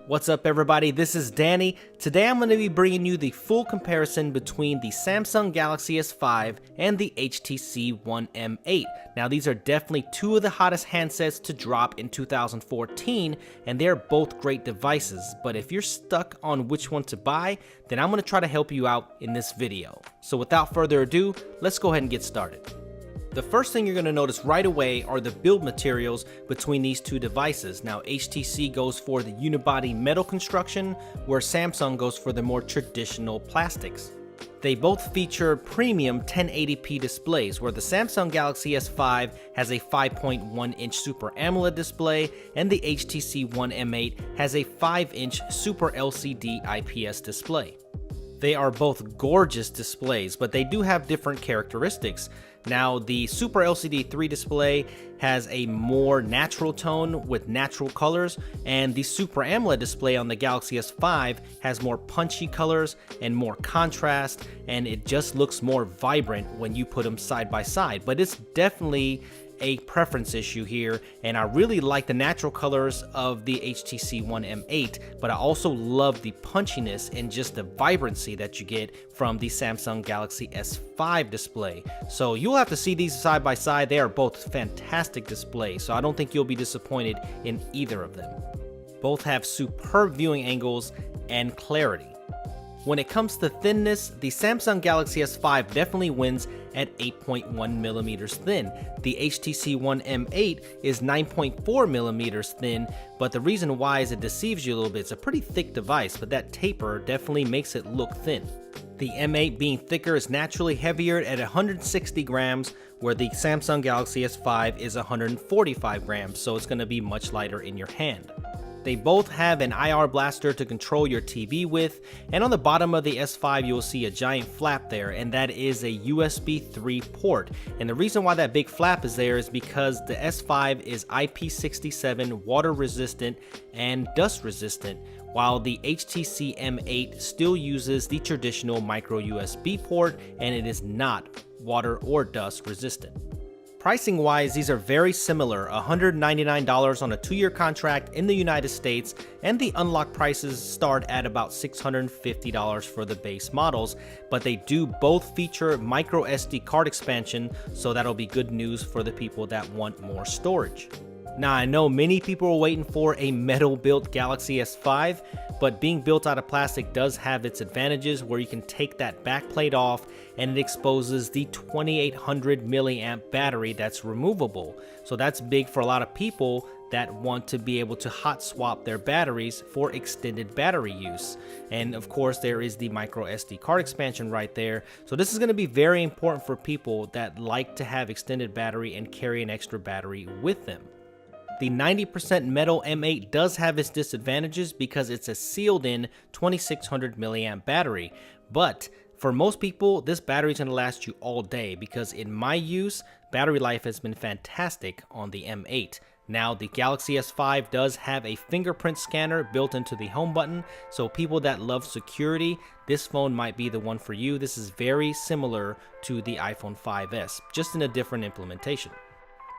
What's up everybody, this is Danny. Today I'm going to be bringing you the full comparison between the Samsung Galaxy S5 and the HTC One M8. Now these are definitely two of the hottest handsets to drop in 2014 and they're both great devices, but if you're stuck on which one to buy, then I'm going to try to help you out in this video. So without further ado, let's go ahead and get started. The first thing you're going to notice right away are the build materials between these two devices. Now HTC goes for the unibody metal construction, where Samsung goes for the more traditional plastics. They both feature premium 1080p displays, where the Samsung Galaxy S5 has a 5.1-inch Super AMOLED display and the HTC One M8 has a 5-inch Super LCD IPS display. They are both gorgeous displays, but they do have different characteristics. Now, the Super LCD 3 display has a more natural tone with natural colors, and the Super AMOLED display on the Galaxy S5 has more punchy colors and more contrast, and it just looks more vibrant when you put them side by side. But it's definitely a preference issue here, and I really like the natural colors of the HTC One M8, but I also love the punchiness and just the vibrancy that you get from the Samsung Galaxy S5 display. So you'll have to see these side by side. They are both fantastic displays, so I don't think you'll be disappointed in either of them. Both have superb viewing angles and clarity. When it comes to thinness, the Samsung Galaxy S5 definitely wins at 8.1mm thin. The HTC One M8 is 9.4mm thin, but the reason why is it deceives you a little bit. It's a pretty thick device, but that taper definitely makes it look thin. The M8 being thicker is naturally heavier at 160 grams, where the Samsung Galaxy S5 is 145 grams, so it's going to be much lighter in your hand. They both have an IR blaster to control your TV with, and on the bottom of the S5 you'll see a giant flap there, and that is a USB 3 port. And the reason why that big flap is there is because the S5 is IP67 water resistant and dust resistant, while the HTC M8 still uses the traditional micro USB port and it is not water or dust resistant. Pricing wise, these are very similar, $199 on a 2-year contract in the United States, and the unlocked prices start at about $650 for the base models, but they do both feature micro SD card expansion, so that'll be good news for the people that want more storage. Now I know many people are waiting for a metal built Galaxy S5, but being built out of plastic does have its advantages, where you can take that backplate off and it exposes the 2800 milliamp battery that's removable. So that's big for a lot of people that want to be able to hot swap their batteries for extended battery use. And of course there is the micro SD card expansion right there. So this is going to be very important for people that like to have extended battery and carry an extra battery with them. The 90% metal M8 does have its disadvantages because it's a sealed in 2600 milliamp battery, but for most people this battery is going to last you all day, because in my use battery life has been fantastic on the M8. Now the Galaxy S5 does have a fingerprint scanner built into the home button, so people that love security, this phone might be the one for you. This is very similar to the iPhone 5S, just in a different implementation.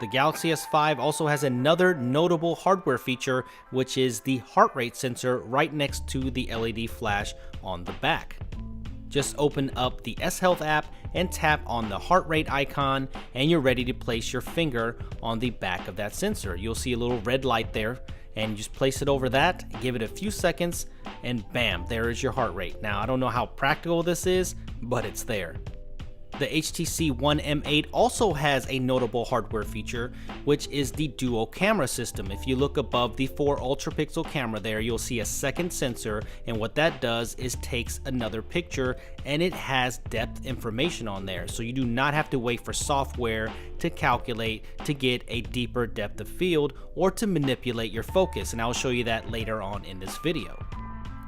The Galaxy S5 also has another notable hardware feature, which is the heart rate sensor right next to the LED flash on the back. Just open up the S Health app and tap on the heart rate icon, and you're ready to place your finger on the back of that sensor. You'll see a little red light there, and you just place it over that, give it a few seconds, and bam, there is your heart rate. Now I don't know how practical this is, but it's there. The HTC One M8 also has a notable hardware feature, which is the dual camera system. If you look above the 4 ultra pixel camera there, you'll see a second sensor, and what that does is takes another picture, and it has depth information on there, so you do not have to wait for software to calculate to get a deeper depth of field or to manipulate your focus, and I'll show you that later on in this video.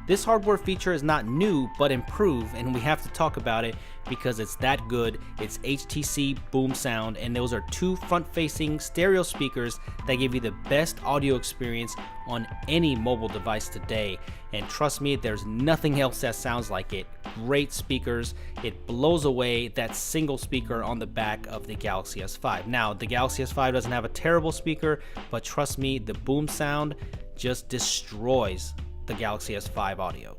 This hardware feature is not new, but improved, and we have to talk about it because it's that good. It's HTC Boom Sound, and those are two front-facing stereo speakers that give you the best audio experience on any mobile device today. And trust me, there's nothing else that sounds like it. Great speakers. It blows away that single speaker on the back of the Galaxy S5. Now, the Galaxy S5 doesn't have a terrible speaker, but trust me, the Boom Sound just destroys the Galaxy S5 audio.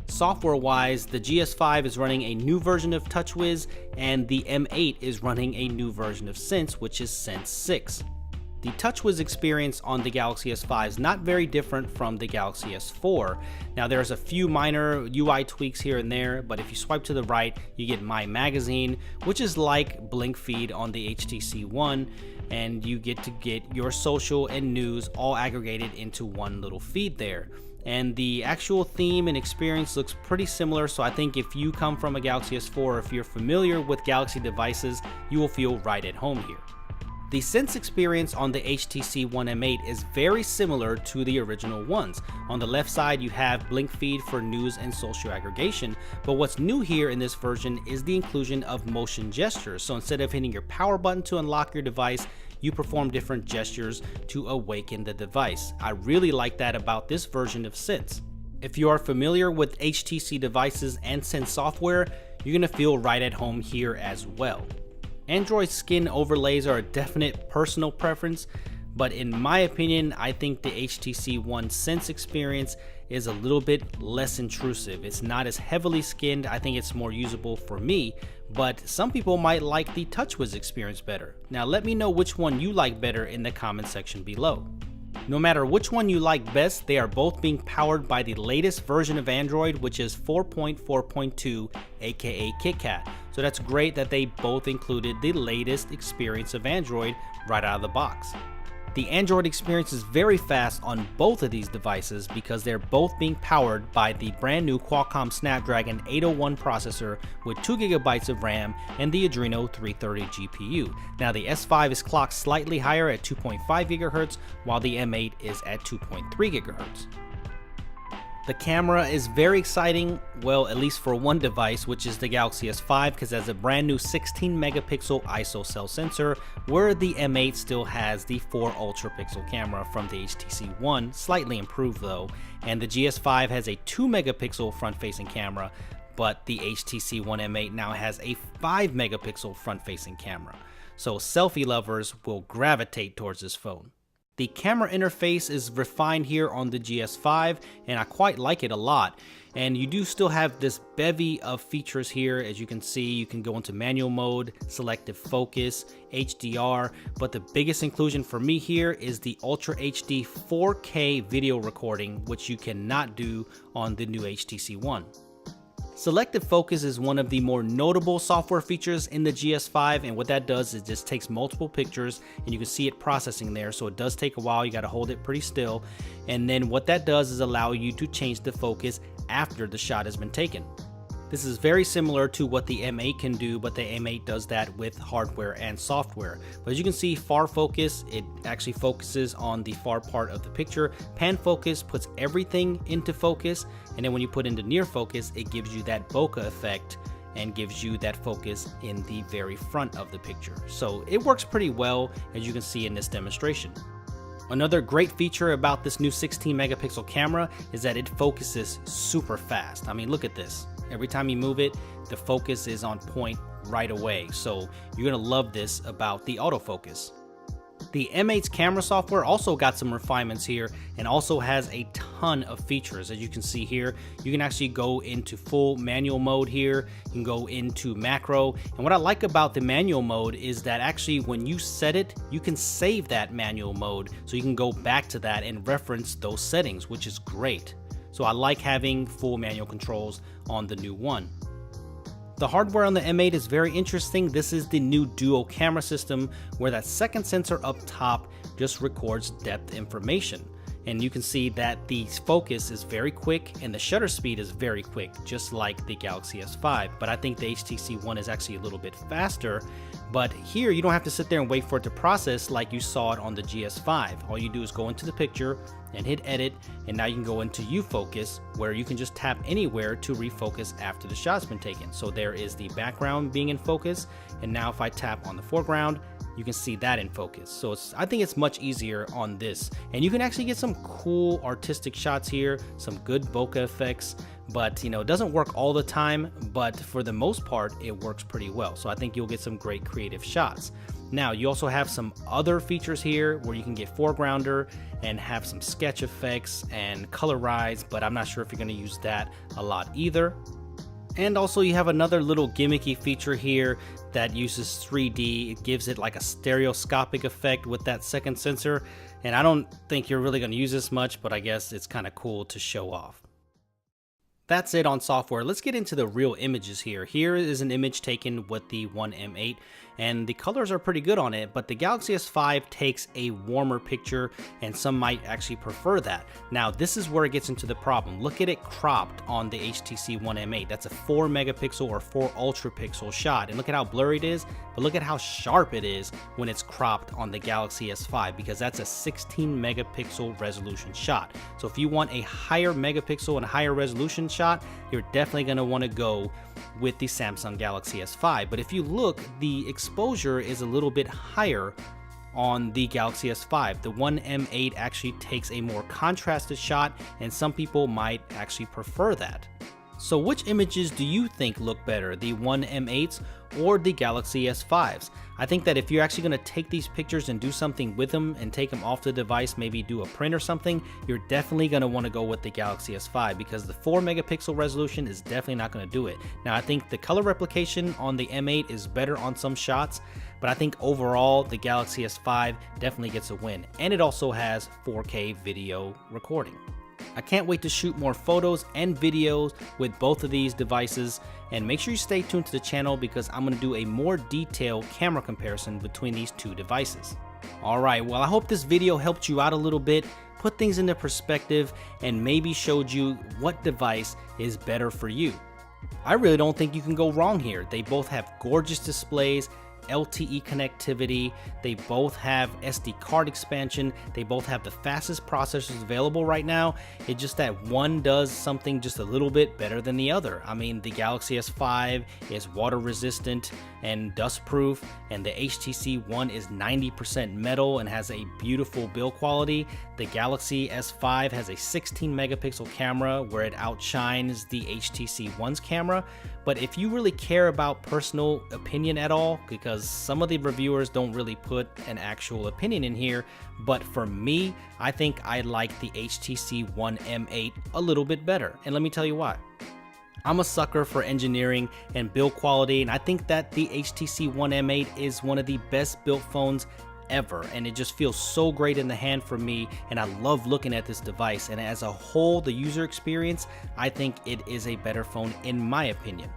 Software-wise, the GS5 is running a new version of TouchWiz, and the M8 is running a new version of Sense, which is Sense 6. The TouchWiz experience on the Galaxy S5 is not very different from the Galaxy S4. Now, there's a few minor UI tweaks here and there, but if you swipe to the right, you get My Magazine, which is like Blink Feed on the HTC One, and you get to get your social and news all aggregated into one little feed there. And the actual theme and experience looks pretty similar, so I think if you come from a Galaxy S4 or if you're familiar with Galaxy devices, you will feel right at home here. The Sense experience on the HTC One M8 is very similar to the original ones. On the left side, you have Blink Feed for news and social aggregation, but what's new here in this version is the inclusion of motion gestures. So instead of hitting your power button to unlock your device, you perform different gestures to awaken the device. I really like that about this version of Sense. If you are familiar with HTC devices and Sense software, you're gonna feel right at home here as well. Android skin overlays are a definite personal preference, but in my opinion, I think the HTC One Sense experience is a little bit less intrusive. It's not as heavily skinned. I think it's more usable for me, but some people might like the TouchWiz experience better. Now let me know which one you like better in the comment section below. No matter which one you like best, they are both being powered by the latest version of Android, which is 4.4.2, aka KitKat. So that's great that they both included the latest experience of Android right out of the box. The Android experience is very fast on both of these devices because they're both being powered by the brand new Qualcomm Snapdragon 801 processor with 2GB of RAM and the Adreno 330 GPU. Now the S5 is clocked slightly higher at 2.5 GHz while the M8 is at 2.3 GHz. The camera is very exciting, well, at least for one device, which is the Galaxy S5, because it has a brand new 16 megapixel ISO cell sensor, where the M8 still has the 4 ultra pixel camera from the HTC One, slightly improved though, and the GS5 has a 2 megapixel front facing camera, but the HTC One M8 now has a 5 megapixel front facing camera. So selfie lovers will gravitate towards this phone. The camera interface is refined here on the GS5, and I quite like it a lot. And you do still have this bevy of features here. As you can see, you can go into manual mode, selective focus, HDR, but the biggest inclusion for me here is the Ultra HD 4K video recording, which you cannot do on the new HTC One. Selective focus is one of the more notable software features in the GS5, and what that does is just takes multiple pictures and you can see it processing there, so it does take a while. You got to hold it pretty still, and then what that does is allow you to change the focus after the shot has been taken. This is very similar to what the M8 can do, but the M8 does that with hardware and software. But as you can see, far focus, it actually focuses on the far part of the picture. Pan focus puts everything into focus, and then when you put into near focus, it gives you that bokeh effect and gives you that focus in the very front of the picture. So it works pretty well, as you can see in this demonstration. Another great feature about this new 16 megapixel camera is that it focuses super fast. I mean, look at this. Every time you move it, the focus is on point right away. So you're gonna love this about the autofocus. The M8's camera software also got some refinements here and also has a ton of features. As you can see here, you can actually go into full manual mode here. You can go into macro. And what I like about the manual mode is that actually when you set it, you can save that manual mode. So you can go back to that and reference those settings, which is great. So I like having full manual controls on the new one. The hardware on the M8 is very interesting. This is the new dual camera system where that second sensor up top just records depth information. And you can see that the focus is very quick and the shutter speed is very quick, just like the Galaxy S5. But I think the HTC One is actually a little bit faster, But here you don't have to sit there and wait for it to process like you saw it on the GS5. All you do is go into the picture and hit edit, and now you can go into U-Focus, where you can just tap anywhere to refocus after the shot's been taken. So there is the background being in focus, and now if I tap on the foreground, you can see that in focus. So I think it's much easier on this, and you can actually get some cool artistic shots here, some good bokeh effects, but it doesn't work all the time, but for the most part it works pretty well. So I think you'll get some great creative shots. Now you also have some other features here where you can get foregrounder and have some sketch effects and colorize, but I'm not sure if you're going to use that a lot either. And also you have another little gimmicky feature here that uses 3D. It gives it like a stereoscopic effect with that second sensor, and I don't think you're really going to use this much, but I guess it's kind of cool to show off. That's it on software. Let's get into the real images here. Here is an image taken with the One M8, and the colors are pretty good on it, but the Galaxy S5 takes a warmer picture, and some might actually prefer that. Now this is where it gets into the problem. Look at it cropped on the HTC One M8. That's a 4 megapixel or 4 ultra pixel shot, and look at how blurry it is, but look at how sharp it is when it's cropped on the Galaxy S5, because that's a 16 megapixel resolution shot. So if you want a higher megapixel and higher resolution shot, you're definitely going to want to go with the Samsung Galaxy S5. But if you look, the exposure is a little bit higher on the Galaxy S5. The One M8 actually takes a more contrasted shot, and some people might actually prefer that. So which images do you think look better, the One M8s or the Galaxy S5s? I think that if you're actually going to take these pictures and do something with them and take them off the device, maybe do a print or something, you're definitely going to want to go with the Galaxy S5, because the 4 megapixel resolution is definitely not going to do it. Now I think the color replication on the M8 is better on some shots, but I think overall the Galaxy S5 definitely gets a win, and it also has 4K video recording. I can't wait to shoot more photos and videos with both of these devices, and make sure you stay tuned to the channel because I'm going to do a more detailed camera comparison between these two devices. Alright, well I hope this video helped you out a little bit, put things into perspective, and maybe showed you what device is better for you. I really don't think you can go wrong here. They both have gorgeous displays, LTE connectivity, they both have SD card expansion, they both have the fastest processors available right now. It's just that one does something just a little bit better than the other. I mean, the Galaxy S5 is water resistant and dust proof, and the HTC One is 90% metal and has a beautiful build quality. The Galaxy S5 has a 16 megapixel camera where it outshines the HTC One's camera. But if you really care about personal opinion at all, because some of the reviewers don't really put an actual opinion in here, but for me, I think I like the HTC One M8 a little bit better, and let me tell you why. I'm a sucker for engineering and build quality, and I think that the HTC One M8 is one of the best built phones ever, and it just feels so great in the hand for me, and I love looking at this device, and as a whole, the user experience, I think it is a better phone in my opinion.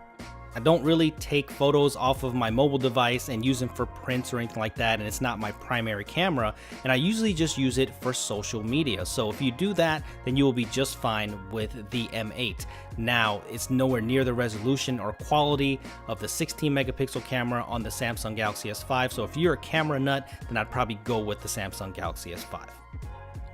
I don't really take photos off of my mobile device and use them for prints or anything like that, and it's not my primary camera, and I usually just use it for social media. So if you do that, then you will be just fine with the M8. Now, it's nowhere near the resolution or quality of the 16 megapixel camera on the Samsung Galaxy S5, so if you're a camera nut, then I'd probably go with the Samsung Galaxy S5.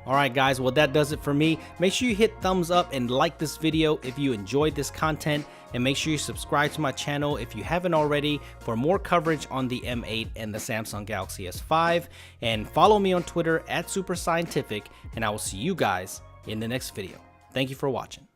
Alright guys, well that does it for me. Make sure you hit thumbs up and like this video if you enjoyed this content, and make sure you subscribe to my channel if you haven't already for more coverage on the M8 and the Samsung Galaxy S5, and follow me on Twitter @SuperScientific, and I will see you guys in the next video. Thank you for watching.